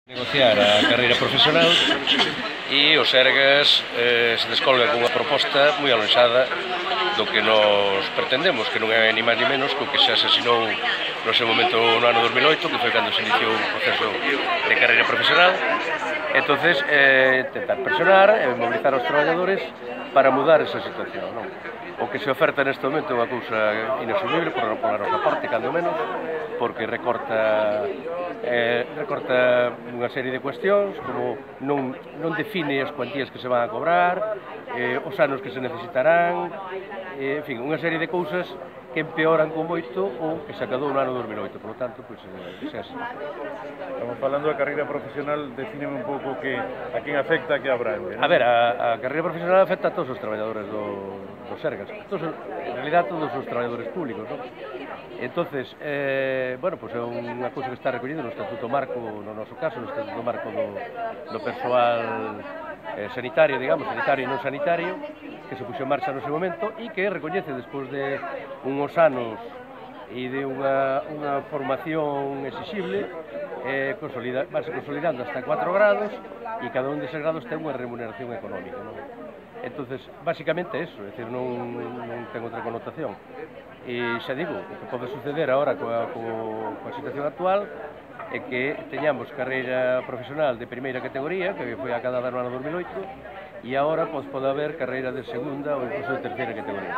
Negociar a carreira profesional e o Sergas se descolga cunha proposta moi alonxada do que nos pretendemos, que non é ni máis ni menos que o que se asesinou no seu momento no ano 2008, que foi cando se iniciou o proceso de carreira profesional. Entonces, tentar presionar e mobilizar aos traballadores para mudar esa situación, non? O que se oferta neste momento é unha cousa inasumible pola nosa parte, cando menos, porque recorta unha serie de cuestións, como non define as cuantías que se van a cobrar, os anos que se necesitarán, en fin, unha serie de cousas que empeoran con moito o que se acadou no ano 2008, por lo tanto, pois, é así. Estamos falando da carreira profesional, defíneme un pouco a quen afecta, a que abrange, ¿no? A ver, a carreira profesional afecta a todos os traballadores do Sergas, en realidad todos os traballadores públicos, non? Entonces, bueno, pois é unha cousa que está recollida no Estatuto Marco, no noso caso, no Estatuto Marco do persoal sanitario, digamos, sanitario e non sanitario, que se puxo en marcha no seu momento e que recoñece despois de uns anos e de unha formación exixible, vanse consolidando hasta 4 grados e cada un deses grados ten unha remuneración económica, non? Entonces, basicamente é iso, é dicir, non ten outra connotación. E xa digo, o que pode suceder agora coa situación actual é que teñamos carreira profesional de primeira categoría, que foi acadada no ano 2008, e agora pode haber carreira de segunda ou incluso de terceira categoría.